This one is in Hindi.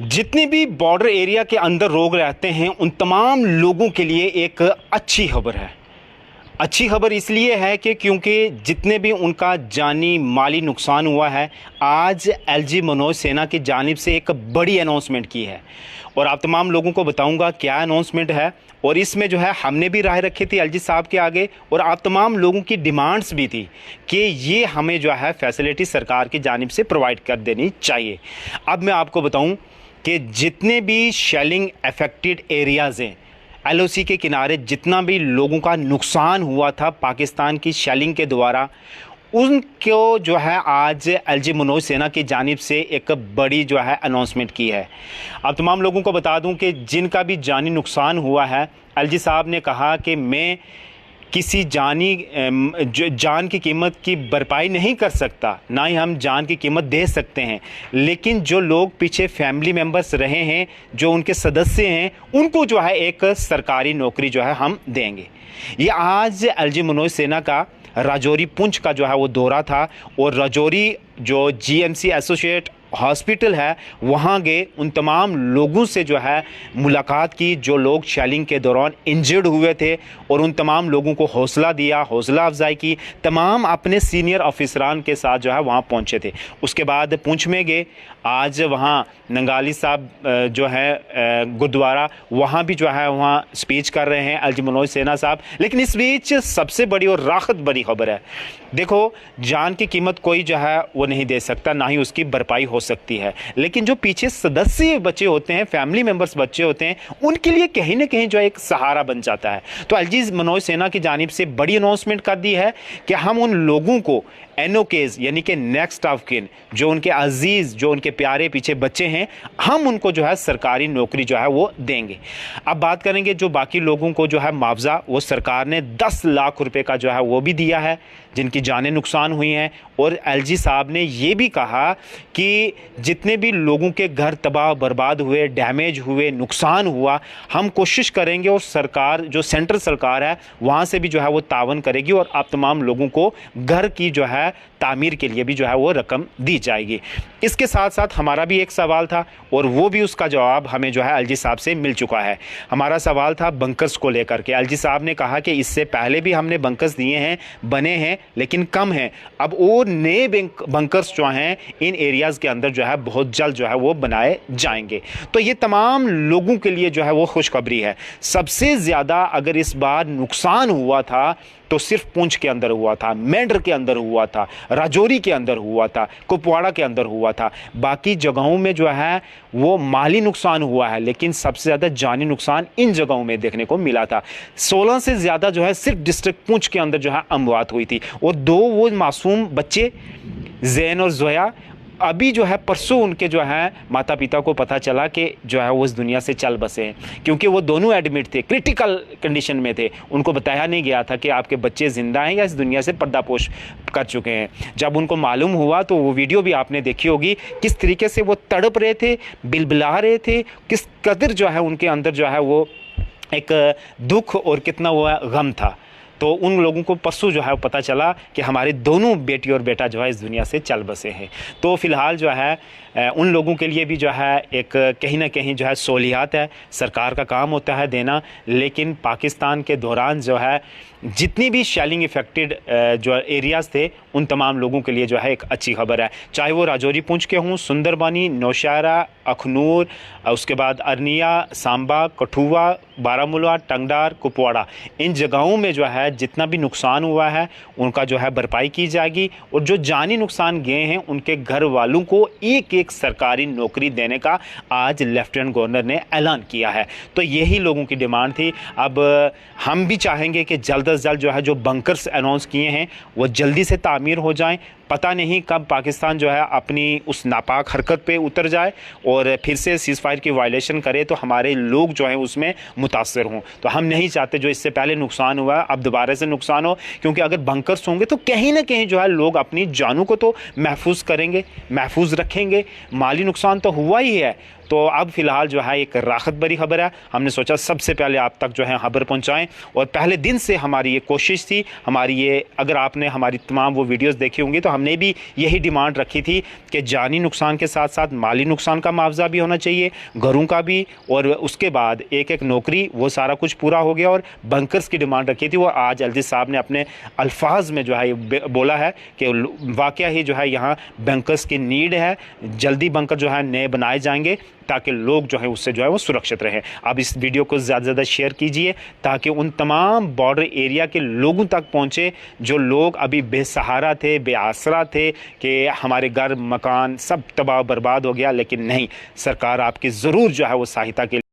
जितने भी बॉर्डर एरिया के अंदर लोग रहते हैं उन तमाम लोगों के लिए एक अच्छी खबर है। अच्छी खबर इसलिए है कि क्योंकि जितने भी उनका जानी माली नुकसान हुआ है, आज एलजी मनोज सिन्हा की जानिब से एक बड़ी अनाउंसमेंट की है और आप तमाम लोगों को बताऊंगा क्या अनाउंसमेंट है। और इसमें जो है हमने भी राय रखी थी एलजी साहब के आगे और आप तमाम लोगों की डिमांड्स भी थी कि ये हमें जो है फैसिलिटी सरकार की जानिब से प्रोवाइड कर देनी चाहिए। अब मैं आपको बताऊं कि जितने भी शेलिंग अफेक्टेड एरियाज़ हैं, एलओसी के किनारे जितना भी लोगों का नुकसान हुआ था पाकिस्तान की शेलिंग के द्वारा, उनको जो है आज एलजी मनोज सिन्हा की जानिब से एक बड़ी जो है अनाउंसमेंट की है। अब तमाम लोगों को बता दूं कि जिनका भी जानी नुकसान हुआ है, एलजी साहब ने कहा कि मैं किसी जान की कीमत की भरपाई नहीं कर सकता, ना ही हम जान की कीमत दे सकते हैं, लेकिन जो लोग पीछे फैमिली मेंबर्स रहे हैं, जो उनके सदस्य हैं, उनको जो है एक सरकारी नौकरी जो है हम देंगे। ये आज एलजी मनोज सिन्हा का राजौरी पुंछ का जो है वो दौरा था और राजौरी जो जीएमसी एसोसिएट हॉस्पिटल है वहाँ गए, उन तमाम लोगों से जो है मुलाकात की जो लोग शेलिंग के दौरान इंजर्ड हुए थे और उन तमाम लोगों को हौसला दिया, हौसला अफजाई की। तमाम अपने सीनियर ऑफिसरान के साथ जो है वहाँ पहुँचे थे। उसके बाद पुंछ में गए, आज वहाँ नंगाली साहब जो है गुरुद्वारा, वहाँ भी जो है वहाँ स्पीच कर रहे हैं एलजी मनोज सिन्हा साहब। लेकिन इस बीच सबसे बड़ी और राहत बड़ी खबर है। देखो, जान की कीमत कोई जो है वो नहीं दे सकता, ना ही उसकी भरपाई हो सकती है, लेकिन जो पीछे सदस्य बच्चे होते हैं, फैमिली मेंबर्स बच्चे होते हैं, उनके लिए कहीं ना कहीं जो एक सहारा बन जाता है। तो एलजी मनोज सिन्हा की जानिब से बड़ी अनाउंसमेंट कर दी है कि हम उन लोगों को एनओकेज यानी कि नेक्स्ट ऑफ किन, जो उनके अजीज, जो उनके प्यारे पीछे बच्चे हैं, हम उनको जो है सरकारी नौकरी जो है वो देंगे। अब बात करेंगे जो बाकी लोगों को जो है मुआवजा, वो सरकार ने 10 लाख रुपए का जो है वो भी दिया है जिनकी जानें नुकसान हुई हैं। और एलजी साहब ने ये भी कहा कि जितने भी लोगों के घर तबाह बर्बाद हुए, डैमेज हुए, नुकसान हुआ, हम कोशिश करेंगे और सरकार जो सेंट्रल सरकार है वहाँ से भी जो है वो तावन करेगी और आप तमाम लोगों को घर की जो है तामीर के लिए भी जो है वो रकम दी जाएगी। इसके साथ साथ हमारा भी एक सवाल था और वो भी उसका जवाब हमें जो है एलजी साहब से मिल चुका है। हमारा सवाल था बंकर्स को लेकर के। एलजी साहब ने कहा कि इससे पहले भी हमने बंकर्स दिए हैं, बने हैं, लेकिन कम हैं। अब और नए बंकर्स जो हैं इन एरियाज़ के अंदर जो है बहुत जल्द जो है वो बनाए जाएंगे। तो ये तमाम लोगों के लिए जो है वो खुशखबरी है। सबसे ज़्यादा अगर इस बार नुकसान हुआ था तो सिर्फ पुंछ के अंदर हुआ था, मेंढर के अंदर हुआ था, राजौरी के अंदर हुआ था, कुपवाड़ा के अंदर हुआ था। बाकी जगहों में जो है वो माली नुकसान हुआ है, लेकिन सबसे ज़्यादा जानी नुकसान इन जगहों में देखने को मिला था। 16 से ज़्यादा जो है सिर्फ डिस्ट्रिक्ट पुंछ के अंदर जो है अमवात हुई थी और 2 वो मासूम बच्चे जैन और जोया, अभी जो है परसों उनके जो है माता पिता को पता चला कि जो है वो इस दुनिया से चल बसे हैं, क्योंकि वो दोनों एडमिट थे, क्रिटिकल कंडीशन में थे। उनको बताया नहीं गया था कि आपके बच्चे ज़िंदा हैं या इस दुनिया से पर्दापोश कर चुके हैं। जब उनको मालूम हुआ तो वो वीडियो भी आपने देखी होगी, किस तरीके से वो तड़प रहे थे, बिलबिला रहे थे, किस कदर जो है उनके अंदर जो है वो एक दुख और कितना वो गम था। तो उन लोगों को परसों जो है पता चला कि हमारे दोनों बेटी और बेटा जो है इस दुनिया से चल बसे हैं। तो फ़िलहाल जो है उन लोगों के लिए भी जो है एक कहीं ना कहीं जो है सहूलियात है, सरकार का काम होता है देना। लेकिन पाकिस्तान के दौरान जो है जितनी भी शेलिंग इफेक्टेड जो एरियाज़ थे उन तमाम लोगों के लिए जो है एक अच्छी खबर है, चाहे वो राजौरी पुंछ के हों, सुंदरबानी, नौशहरा, अखनूर, उसके बाद अरनिया, सांबा, कठुआ, बारामूला, टंगडार, कुपवाड़ा, इन जगहों में जो है जितना भी नुकसान हुआ है उनका जो है भरपाई की जाएगी और जो जानी नुकसान गए हैं उनके घर वालों को एक सरकारी नौकरी देने का आज लेफ्टिनेंट गवर्नर ने ऐलान किया है। तो यही लोगों की डिमांड थी। अब हम भी चाहेंगे कि जल्द से जल्द जो है जो बंकर्स अनाउंस किए हैं वो जल्दी से तामीर हो जाएं। पता नहीं कब पाकिस्तान जो है अपनी उस नापाक हरकत पे उतर जाए और फिर से सीज़ फायर की वायलेशन करे तो हमारे लोग जो हैं उसमें मुतासर हों। तो हम नहीं चाहते जो इससे पहले नुकसान हुआ अब दोबारा से नुकसान हो, क्योंकि अगर बंकर्स होंगे तो कहीं ना कहीं जो है लोग अपनी जानों को तो महफूज करेंगे, महफूज रखेंगे। माली नुकसान तो हुआ ही है। तो अब फ़िलहाल जो है एक राहत भरी खबर है। हमने सोचा सबसे पहले आप तक जो है खबर पहुंचाएं और पहले दिन से हमारी ये कोशिश थी, हमारी ये, अगर आपने हमारी तमाम वो वीडियोस देखी होंगी तो हमने भी यही डिमांड रखी थी कि जानी नुकसान के साथ साथ माली नुकसान का मुआवजा भी होना चाहिए, घरों का भी, और उसके बाद एक एक नौकरी, वो सारा कुछ पूरा हो गया। और बंकर्स की डिमांड रखी थी, वो आज अल्दी साहब ने अपने अल्फाज में जो है बोला है कि वाकया ही जो है यहाँ बंकर्स की नीड है, जल्दी बंकर जो है नए बनाए जाएंगे ताकि लोग जो है उससे जो है वो सुरक्षित रहें। अब इस वीडियो को ज़्यादा से ज़्यादा शेयर कीजिए ताकि उन तमाम बॉर्डर एरिया के लोगों तक पहुँचे जो लोग अभी बेसहारा थे, बेआसरा थे कि हमारे घर मकान सब तबाह बर्बाद हो गया। लेकिन नहीं, सरकार आपकी ज़रूर जो है वो सहायता के